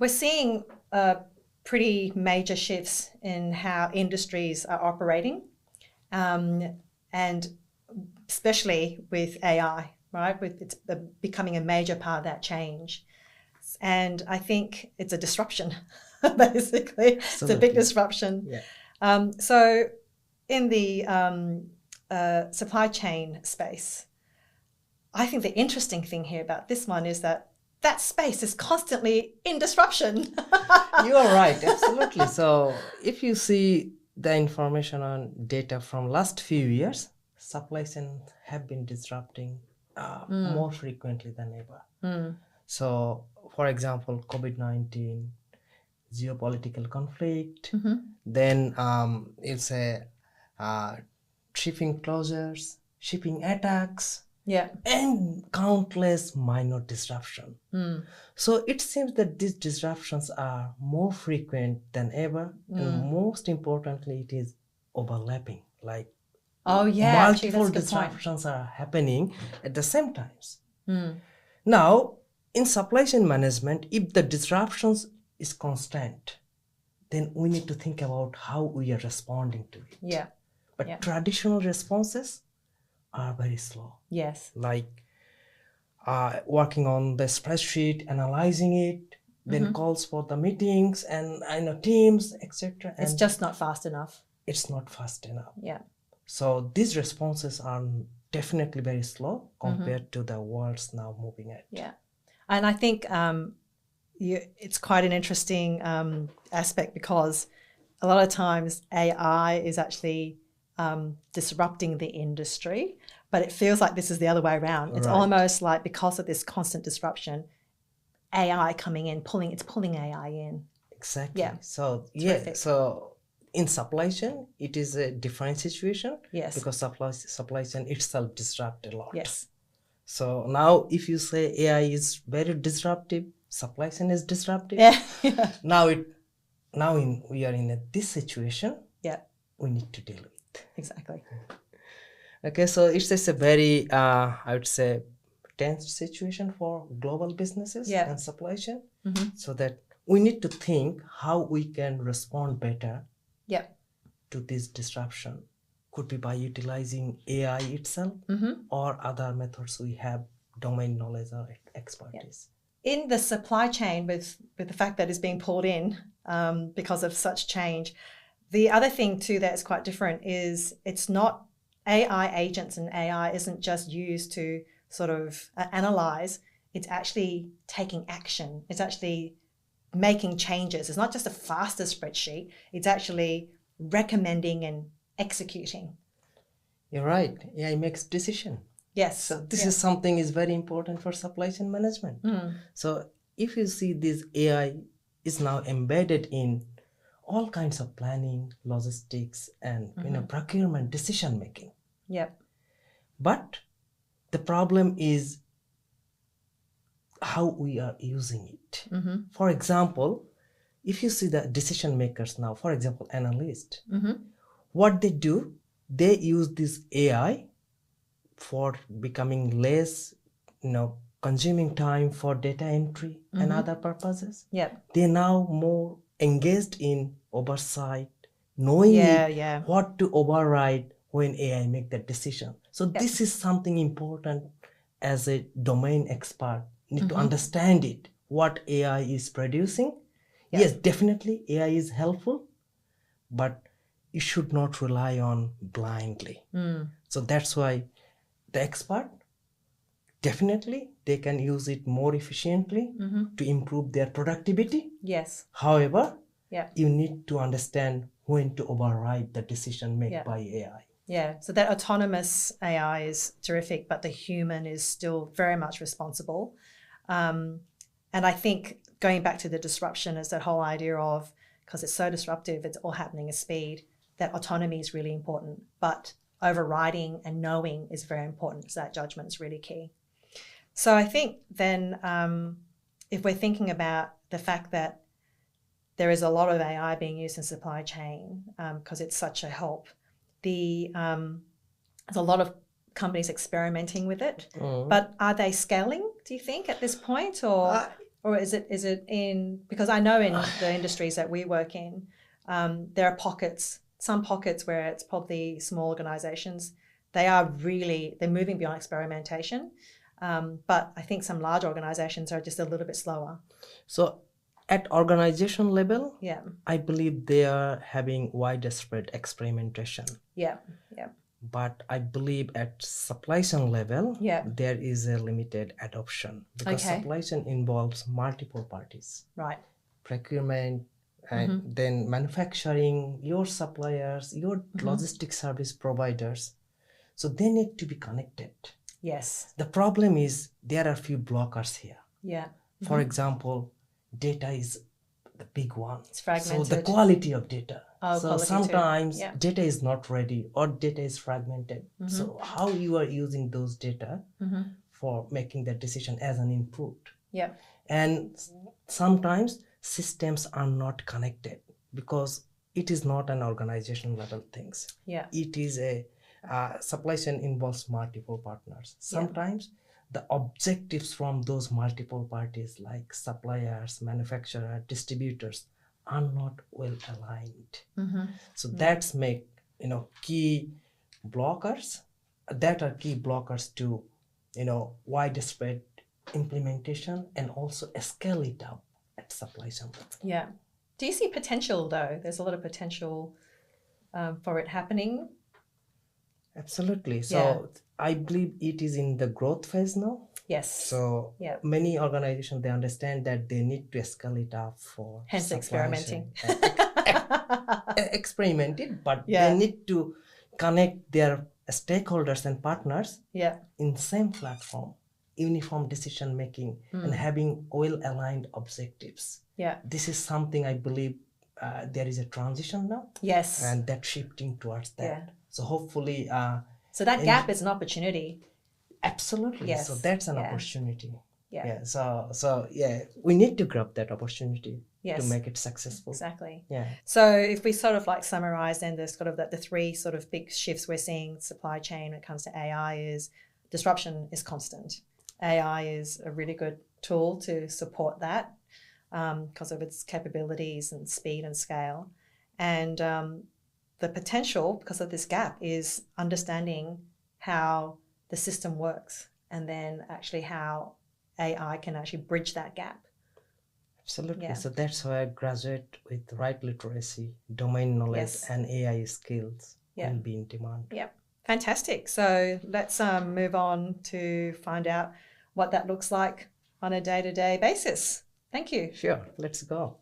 we're seeing pretty major shifts in how industries are operating, and especially with AI, right? With it's becoming a major part of that change. And I think it's a disruption, basically. Absolutely. It's a big disruption. Yeah. So in the supply chain space, I think the interesting thing here about this one is that space is constantly in disruption. You are right, absolutely. So if you see the information on data from last few years, supply chains have been disrupting more frequently than ever. So, for example, COVID-19, geopolitical conflict, then it's a shipping closures, shipping attacks, Yeah. and countless minor disruption. So it seems that these disruptions are more frequent than ever, and most importantly, it is overlapping. Like multiple disruptions are happening at the same times. Now, in supply chain management, if the disruptions is constant, then we need to think about how we are responding to it. Yeah. But traditional responses are very slow. Yes. Like working on the spreadsheet, analyzing it, then calls for the meetings and teams, etc. It's just not fast enough. It's not fast enough. Yeah. So these responses are definitely very slow compared to the world's now moving at. Yeah. And I think it's quite an interesting aspect, because a lot of times AI is actually disrupting the industry, but it feels like this is the other way around. It's almost like, because of this constant disruption, AI coming in, pulling AI in. Exactly. Yeah. So Terrific. So in supply chain, it is a different situation. Yes. Because supply chain itself disrupt a lot. Yes. So now if you say AI is very disruptive, supply chain is disruptive. Yeah. Now we are in this situation. Yeah. We need to deal with. Exactly. Okay, so it's just a very I would say tense situation for global businesses and supply chain. So that we need to think how we can respond better to this disruption. Could be by utilizing AI itself or other methods we have domain knowledge or expertise. In the supply chain, with the fact that it's being pulled in because of such change, the other thing too that's quite different is it's not AI agents, and AI isn't just used to sort of analyze. It's actually taking action. It's actually making changes. It's not just a faster spreadsheet. It's actually recommending and executing. You're right. AI makes decision. Yes. So this is something is very important for supply chain management. So if you see this, AI is now embedded in all kinds of planning, logistics, and procurement decision making. Yep. But the problem is how we are using it. For example, if you see the decision makers now, for example, analysts, what they do, they use this AI for becoming less, consuming time for data entry and other purposes. They're now more engaged in oversight, knowing what to override when AI make that decision. So this is something important as a domain expert. Need to understand it, what AI is producing. Yes, definitely AI is helpful, but you should not rely on blindly. So that's why the expert, definitely they can use it more efficiently to improve their productivity. Yes. However, you need to understand when to override the decision made by AI. Yeah, so that autonomous AI is terrific, but the human is still very much responsible. And I think going back to the disruption is that whole idea of, because it's so disruptive, it's all happening at speed, that autonomy is really important, but overriding and knowing is very important. So that judgment is really key. So I think then if we're thinking about the fact that there is a lot of AI being used in supply chain because it's such a help, there's a lot of companies experimenting with it, but are they scaling, do you think, at this point? Or Or is it in, because I know in the industries that we work in, there are some pockets where it's probably small organizations. They're moving beyond experimentation. But I think some large organizations are just a little bit slower. So at organization level, Yeah. I believe they are having widespread experimentation. Yeah. Yeah. But I believe at supply chain level, Yeah. there is a limited adoption because Okay. supply chain involves multiple parties. Right. Procurement, and then manufacturing, your suppliers, your logistic service providers. So they need to be connected. Yes. The problem is there are few blockers here. Yeah. For example, data is the big one. It's fragmented. So the quality of data. Oh, so quality sometimes too. Yeah. data is not ready or data is fragmented. So how you are using those data for making that decision as an input. Yeah. And sometimes systems are not connected because it is not an organization level things. Yeah. It is a supply chain involves multiple partners. Sometimes the objectives from those multiple parties like suppliers, manufacturers, distributors are not well aligned. So that's make key blockers to widespread implementation and also scale it up at supply chain level. Yeah. Do you see potential though? There's a lot of potential for it happening. Absolutely. So I believe it is in the growth phase now. Yes. So many organizations, they understand that they need to scale it up for hence experimenting. Experimented, but they need to connect their stakeholders and partners in the same platform, uniform decision making and having well-aligned objectives. Yeah. This is something I believe there is a transition now. Yes. And that's shifting towards that. Yeah. So hopefully... so that gap is an opportunity. Absolutely. Yes. So that's an opportunity. Yeah. So we need to grab that opportunity to make it successful. Exactly. Yeah. So if we sort of like summarize then the sort of the three sort of big shifts we're seeing supply chain when it comes to AI is disruption is constant. AI is a really good tool to support that because of its capabilities and speed and scale. And the potential, because of this gap, is understanding how the system works and then actually how AI can actually bridge that gap. Absolutely. Yeah. So that's why I graduate with right literacy, domain knowledge, and AI skills will be in demand. Yeah. Fantastic. So let's move on to find out what that looks like on a day-to-day basis. Thank you. Sure. Let's go.